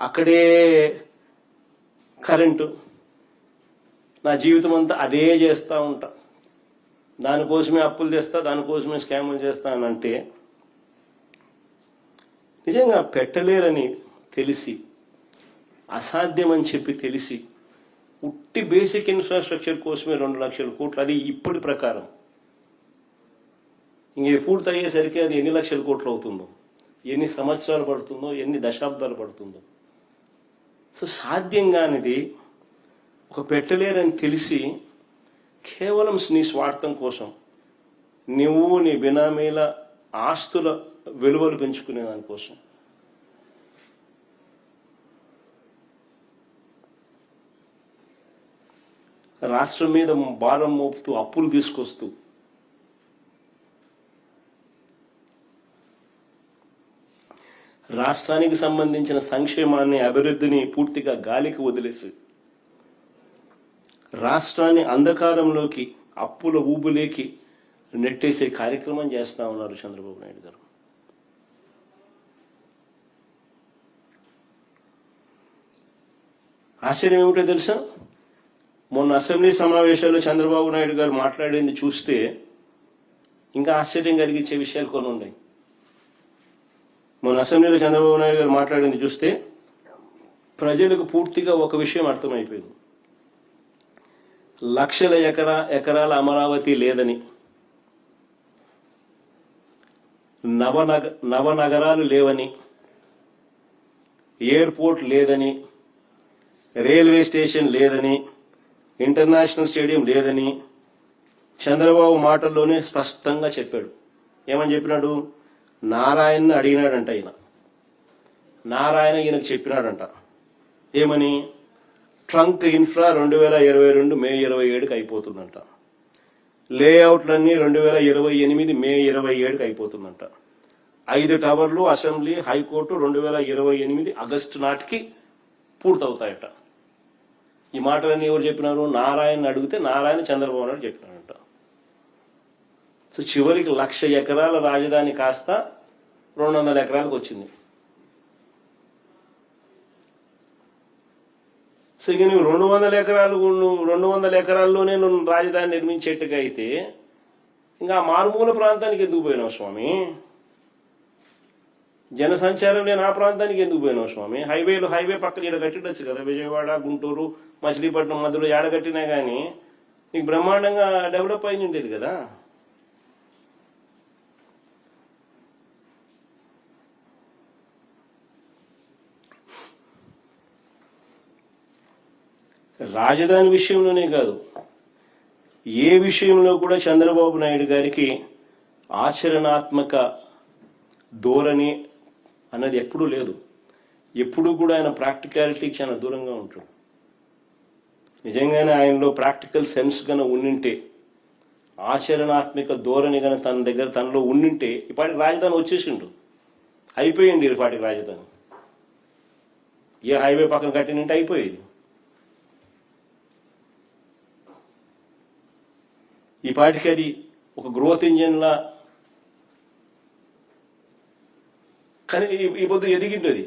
అక్కడే కరెంటు, నా జీవితం అంతా అదే చేస్తూ ఉంటా, దానికోసమే అప్పులు తెస్తా, దానికోసమే స్కాములు చేస్తానంటే నిజంగా పెట్టలేరని తెలిసి, అసాధ్యమని చెప్పి తెలిసి, ఉట్టి బేసిక్ ఇన్ఫ్రాస్ట్రక్చర్ కోసమే 2 లక్షల కోట్లు, అది ఇప్పటి ప్రకారం. ఇంక పూర్తి అయ్యేసరికి అది ఎన్ని లక్షల కోట్లు అవుతుందో, ఎన్ని సంవత్సరాలు పడుతుందో, ఎన్ని దశాబ్దాలు పడుతుందో. సో సాధ్యం కానిది ఒక పెట్టలేరని తెలిసి కేవలం నీ స్వార్థం కోసం నువ్వు నీ బినామీల ఆస్తుల విలువలు పెంచుకునే దానికోసం రాష్ట్రం మీద భారం మోపుతూ అప్పులు తీసుకొస్తూ రాష్ట్రానికి సంబంధించిన సంక్షేమాన్ని, అభివృద్ధిని పూర్తిగా గాలికి వదిలేసి రాష్ట్రాన్ని అంధకారంలోకి, అప్పుల ఊబులేకి నెట్టేసే కార్యక్రమం చేస్తా ఉన్నారు చంద్రబాబు నాయుడు గారు. ఆశ్చర్యం ఏమిటో తెలుసా? మొన్న అసెంబ్లీ సమావేశాల్లో చంద్రబాబు నాయుడు గారు మాట్లాడింది చూస్తే ఇంకా ఆశ్చర్యం కలిగించే విషయాలు కొన్ని ఉన్నాయి. మొన్న అసెంబ్లీలో చంద్రబాబు నాయుడు గారు మాట్లాడింది చూస్తే ప్రజలకు పూర్తిగా ఒక విషయం అర్థమైపోయింది. లక్షల ఎకరాల అమరావతి లేదని, నవనగరాలు లేవని, ఎయిర్పోర్ట్ లేదని, రైల్వే స్టేషన్ లేదని, ఇంటర్నేషనల్ స్టేడియం లేదని చంద్రబాబు మాటల్లోనే స్పష్టంగా చెప్పాడు. ఏమని చెప్పినాడు? నారాయణని అడిగినాడంట ఈయన. నారాయణ ఈయనకు చెప్పినాడంట. ఏమని? ట్రంక్ ఇన్ఫ్రా 2022 మే 27కి అయిపోతుందంట. లేఅవుట్లన్నీ 2028 మే 27కి అయిపోతుందంట. 5 టవర్లు, అసెంబ్లీ, హైకోర్టు 2028 ఆగస్టు నాటికి పూర్తవుతాయట. ఈ మాటలన్నీ ఎవరు చెప్పినారు? నారాయణ అడిగితే నారాయణ చంద్రబాబు నాయుడు చెప్పినాడంట. సో చివరికి 1,00,000 ఎకరాల రాజధాని కాస్త 200 ఎకరాలకు వచ్చింది. సో ఇక నువ్వు 200 ఎకరాల్లోనే నువ్వు రాజధాని నిర్మించేట్టుగా అయితే ఇంకా మారుమూల ప్రాంతానికి ఎందుకు పోయినావు స్వామి? జనసంచారం లేని ఆ ప్రాంతానికి ఎందుకు పోయినావు స్వామి? హైవే పక్కన ఇక్కడ కట్టిడచ్చు కదా, విజయవాడ, గుంటూరు, మచిలీపట్నం మధ్యలో ఏడగట్టినా కానీ నీకు బ్రహ్మాండంగా డెవలప్ అయి ఉండేది కదా. రాజధాని విషయంలోనే కాదు, ఏ విషయంలో కూడా చంద్రబాబు నాయుడు గారికి ఆచరణాత్మక ధోరణి అన్నది ఎప్పుడూ లేదు. ఎప్పుడూ కూడా ఆయన ప్రాక్టికాలిటీకి చాలా దూరంగా ఉంటాడు. నిజంగానే ఆయనలో ప్రాక్టికల్ సెన్స్ గన ఉండింటే, ఆచరణాత్మక ధోరణి గన తనలో ఉండింటే ఇప్పటికి రాజధాని వచ్చేసిండు, అయిపోయింది ఇప్పటికి రాజధాని. ఏ హైవే పక్కన కట్టినంటే అయిపోయేది. ఈ పాటికి అది ఒక గ్రోత్ ఇంజిన్లా కానీ ఈ పొద్దు ఎదిగిండు. అది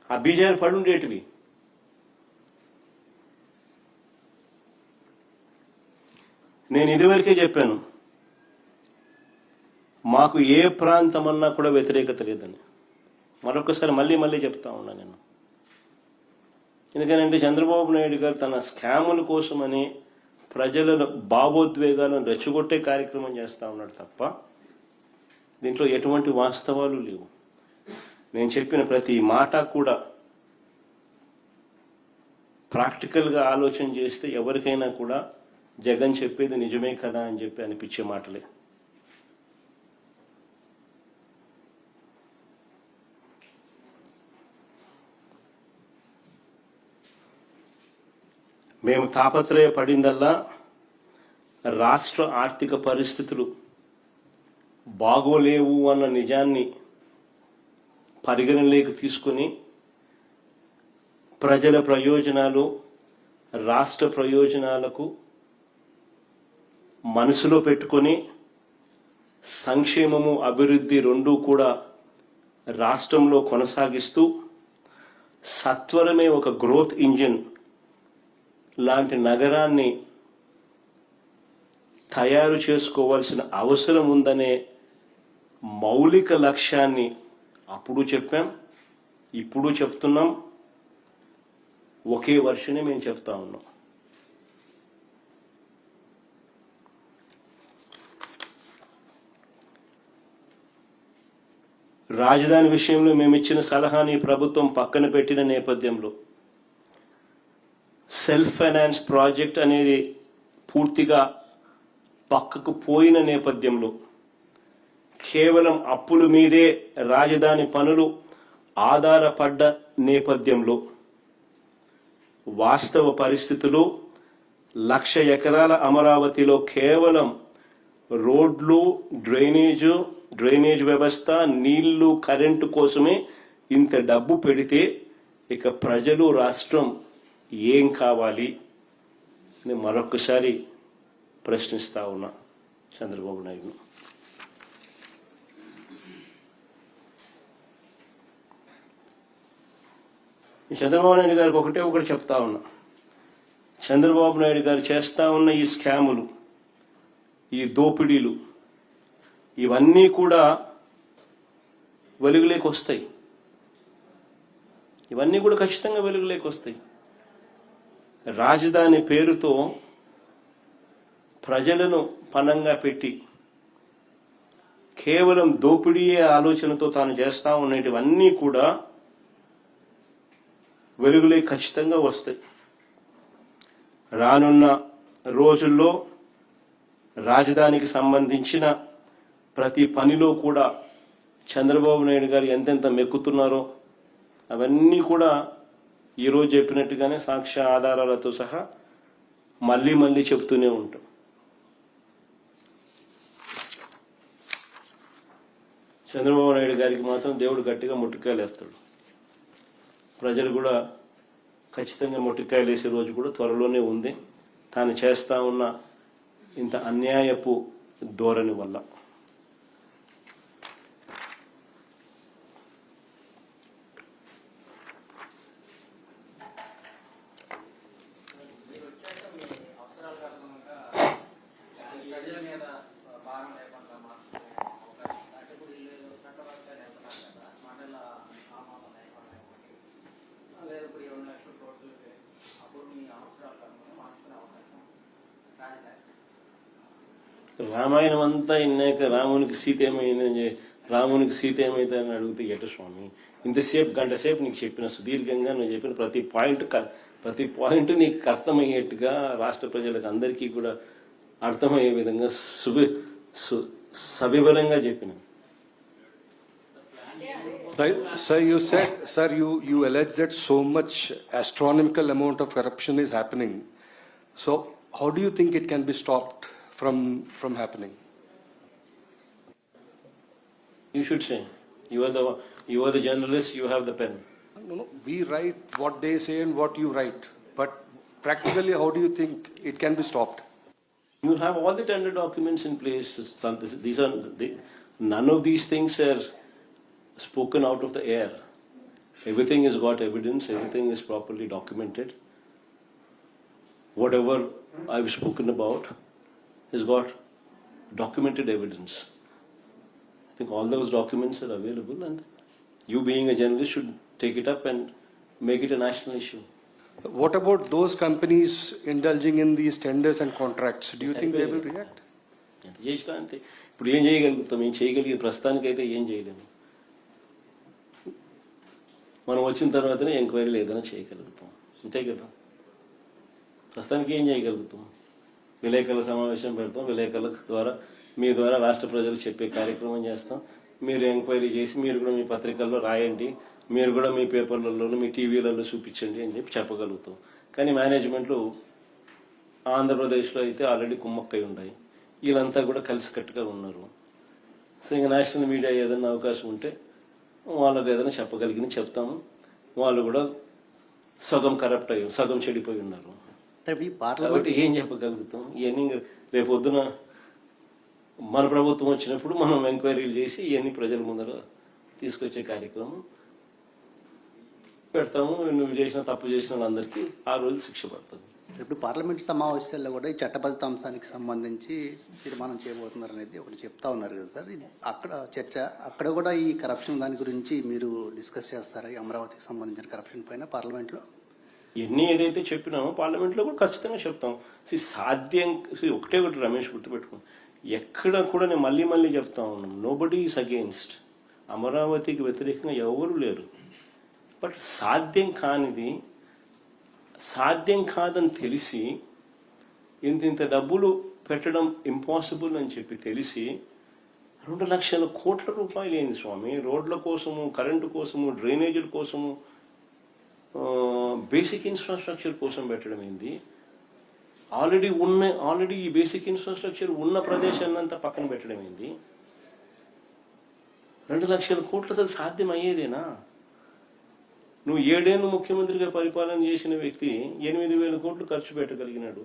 ఆ బీజాలు పడుండేటివి. నేను ఇదివరకే చెప్పాను, మాకు ఏ ప్రాంతం అన్నా కూడా వ్యతిరేకత లేదని. మరొకసారి మళ్ళీ చెప్తా ఉన్నా నేను. ఎందుకంటే చంద్రబాబు నాయుడు గారు తన స్కాముల కోసమని ప్రజల భావోద్వేగాలను రెచ్చగొట్టే కార్యక్రమం చేస్తా ఉన్నాడు తప్ప దీంట్లో ఎటువంటి వాస్తవాలు లేవు. నేను చెప్పిన ప్రతి మాట కూడా ప్రాక్టికల్గా ఆలోచన చేస్తే ఎవరికైనా కూడా జగన్ చెప్పేది నిజమే కదా అని చెప్పి అనిపించే మాటలే. మేము తాపత్రయపడిందల్లా రాష్ట్ర ఆర్థిక పరిస్థితులు బాగోలేవు అన్న నిజాన్ని పరిగణలోకి తీసుకుని ప్రజల ప్రయోజనాలు, రాష్ట్ర ప్రయోజనాలకు మనసులో పెట్టుకొని సంక్షేమము, అభివృద్ధి రెండూ కూడా రాష్ట్రంలో కొనసాగిస్తూ సత్వరమే ఒక గ్రోత్ ఇంజిన్ లాంటి నగరాన్ని తయారు చేసుకోవాల్సిన అవసరం ఉందనే మౌలిక లక్ష్యాన్ని అప్పుడు చెప్పాం, ఇప్పుడు చెప్తున్నాం. ఒకే వర్షనే మేము చెప్తా ఉన్నాం. రాజధాని విషయంలో మేము ఇచ్చిన సలహాని ప్రభుత్వం పక్కన పెట్టిన నేపథ్యంలో సెల్ఫ్ ఫైనాన్స్ ప్రాజెక్ట్ అనేది పూర్తిగా పక్కకు పోయిన నేపథ్యంలో కేవలం అప్పుల మీదే రాజధాని పనులు ఆధారపడ్డ నేపథ్యంలో వాస్తవ పరిస్థితులు 1,00,000 ఎకరాల అమరావతిలో కేవలం రోడ్లు, డ్రైనేజ్ వ్యవస్థ, నీళ్లు, కరెంటు కోసమే ఇంత డబ్బు పెడితే ఇక ప్రజలు, రాష్ట్రం ఏం కావాలి అని మరొకసారి ప్రశ్నిస్తా ఉన్నా చంద్రబాబు నాయుడు. చంద్రబాబు నాయుడు గారికి ఒకటి చెప్తా ఉన్నా. చంద్రబాబు నాయుడు గారు చేస్తా ఉన్న ఈ స్కాములు, ఈ దోపిడీలు, ఇవన్నీ కూడా వెలుగులోకి వస్తాయి. ఇవన్నీ కూడా ఖచ్చితంగా వెలుగులోకి వస్తాయి. రాజధాని పేరుతో ప్రజలను పణంగా పెట్టి కేవలం దోపిడీయే ఆలోచనతో తాను చేస్తా ఉన్నటివన్నీ కూడా వెలుగులోకి ఖచ్చితంగా వస్తాయి. రానున్న రోజుల్లో రాజధానికి సంబంధించిన ప్రతి పనిలో కూడా చంద్రబాబు నాయుడు గారు ఎంతెంత మెక్కుతున్నారో అవన్నీ కూడా ఈరోజు చెప్పినట్టుగానే సాక్ష్య ఆధారాలతో సహా మళ్ళీ చెప్తూనే ఉంటాం. చంద్రబాబు నాయుడు గారికి మాత్రం దేవుడు గట్టిగా ముట్టికాయలు వేస్తాడు. ప్రజలు కూడా ఖచ్చితంగా ముట్టికాయలు వేసే రోజు కూడా త్వరలోనే ఉంది, తాను చేస్తా ఉన్న ఇంత అన్యాయపు ధోరణి వల్ల. రామాయణం అంతా ఇన్నాక రామునికి సీత ఏమైందని అడిగితే ఎట స్వామి, ఇంతసేపు గంట సేపు నీకు చెప్పిన సుదీర్ఘంగా నువ్వు చెప్పిన ప్రతి పాయింట్ నీకు అర్థమయ్యేట్టుగా రాష్ట్ర ప్రజలకు అందరికీ కూడా అర్థమయ్యే విధంగా సవివరంగా చెప్పిన. Sir, you said, sir, you alleged that so much astronomical amount of corruption is happening. So, how do you think it can be stopped from happening? You should say. You are the journalist. You have the pen. No. We write what they say and what you write. But practically, how do you think it can be stopped? You have all the tender documents in place. None of these things are spoken out of the air. Everything has got evidence. Everything is properly documented. Whatever I've spoken about has got documented evidence. I think all those documents are available, and you being a journalist should take it up and make it a national issue. What about those companies indulging in these tenders and contracts? Do you think they will react? చేస్తా అంతే. ఇప్పుడు ఏం చేయగలుగుతాం? ఏం చేయగలిగే ప్రస్తుతానికైతే ఏం చేయలేము. మనం వచ్చిన తర్వాతనే ఎంక్వైరీలు ఏదైనా చేయగలుగుతాం, అంతే కదా. ప్రస్తుతానికి ఏం చేయగలుగుతాం? విలేకరుల సమావేశం పెడతాం, విలేకరుల ద్వారా మీ ద్వారా రాష్ట్ర ప్రజలకు చెప్పే కార్యక్రమం చేస్తాం. మీరు ఎంక్వైరీ చేసి మీరు కూడా మీ పత్రికల్లో రాయండి, మీరు కూడా మీ పేపర్లలో మీ టీవీలలో చూపించండి అని చెప్పగలుగుతాం. కానీ మేనేజ్మెంట్లు ఆంధ్రప్రదేశ్లో అయితే ఆల్రెడీ కుమ్మక్కై ఉన్నాయి. వీళ్ళంతా కూడా కలిసికట్టుగా ఉన్నారు. సో ఇంకా నేషనల్ మీడియా ఏదైనా అవకాశం ఉంటే వాళ్ళకి ఏదైనా చెప్పగలిగింది చెప్తాము. వాళ్ళు కూడా సగం కరప్ట్ అయ్యి సగం చెడిపోయి ఉన్నారు. కాబట్టి ఏం చెప్పగలుగుతాం? ఇవన్నీ రేపు పొద్దున మన ప్రభుత్వం వచ్చినప్పుడు మనం ఎంక్వైరీలు చేసి ఇవన్నీ ప్రజల ముందర తీసుకొచ్చే కార్యక్రమం పెడతాము. నువ్వు చేసిన తప్పు చేసిన వాళ్ళందరికీ ఆ రోజు శిక్ష పడుతుంది. ఇప్పుడు పార్లమెంట్ సమావేశాల్లో కూడా ఈ చట్టబద్ధ అంశానికి సంబంధించి తీర్మానం చేయబోతున్నారు అనేది ఒకటి చెప్తా ఉన్నారు కదా సార్. అక్కడ చర్చ, అక్కడ కూడా ఈ కరప్షన్ దాని గురించి మీరు డిస్కస్ చేస్తారా? ఈ అమరావతికి సంబంధించిన కరప్షన్ పైన పార్లమెంట్లో ఎన్ని ఏదైతే చెప్పినామో పార్లమెంట్లో కూడా ఖచ్చితంగా చెప్తాం. సాధ్యం ఒకటే ఒకటి రమేష్ గుర్తుపెట్టుకో, ఎక్కడ కూడా నేను మళ్ళీ చెప్తా ఉన్నాను, నోబడీ ఈస్ అగెయిన్స్ట్. అమరావతికి వ్యతిరేకంగా ఎవరు లేరు. బట్ సాధ్యం కానిది సాధ్యం కాదని తెలిసి ఇంత డబ్బులు పెట్టడం ఇంపాసిబుల్ అని చెప్పి తెలిసి 2 లక్షల కోట్ల రూపాయలు ఏంది స్వామి? రోడ్ల కోసము, కరెంటు కోసము, డ్రైనేజీల కోసము, బేసిక్ ఇన్ఫ్రాస్ట్రక్చర్ కోసం పెట్టడం ఏంది? ఆల్రెడీ ఈ బేసిక్ ఇన్ఫ్రాస్ట్రక్చర్ ఉన్న ప్రదేశాన్ని అంతా పక్కన పెట్టడం ఏంది? 2 లక్షల కోట్లు అసలు సాధ్యం అయ్యేదేనా? నువ్వు 7 ఏళ్ళు ముఖ్యమంత్రిగా పరిపాలన చేసిన వ్యక్తి 8,000 కోట్లు ఖర్చు పెట్టగలిగినాడు.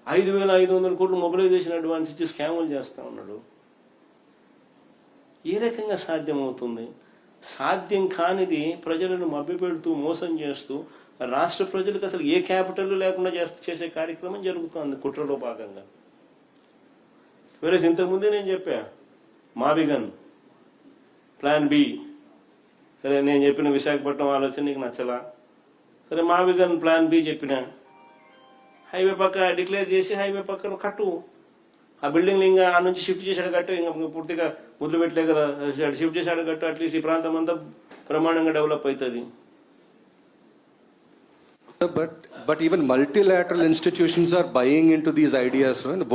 5,500 కోట్లు మొబిలైజేషన్ అడ్వాన్స్ ఇచ్చి స్కాములు చేస్తా ఉన్నాడు. ఏ రకంగా సాధ్యం అవుతుంది? సాధ్యం కానిది ప్రజలను మభ్యపెడుతూ మోసం చేస్తూ రాష్ట్ర ప్రజలకు అసలు ఏ క్యాపిటల్ లేకుండా చేసే కార్యక్రమం జరుగుతుంది కుట్రలో భాగంగా. వేరే ఇంతకుముందే నేను చెప్పా, మావిగన్ ప్లాన్ బి. సరే, నేను చెప్పిన విశాఖపట్నం ఆలోచన నీకు నచ్చలా, సరే మావిగన్ ప్లాన్ బి చెప్పిన, హైవే పక్క డిక్లేర్ చేసి హైవే పక్కన కట్టు. ఆ బిల్డింగ్ ఇంకా ఆ నుంచి షిఫ్ట్ చేశాడు కట్టు, ఇంకా పూర్తిగా మొదలు పెట్టలే కదా, షిఫ్ట్ చేశాడు కట్టు. అట్లీస్ట్ ఈ ప్రాంతం అంతా బ్రహ్మాండంగా డెవలప్ అవుతుంది. But even multilateral institutions are buying into these ideas. Right?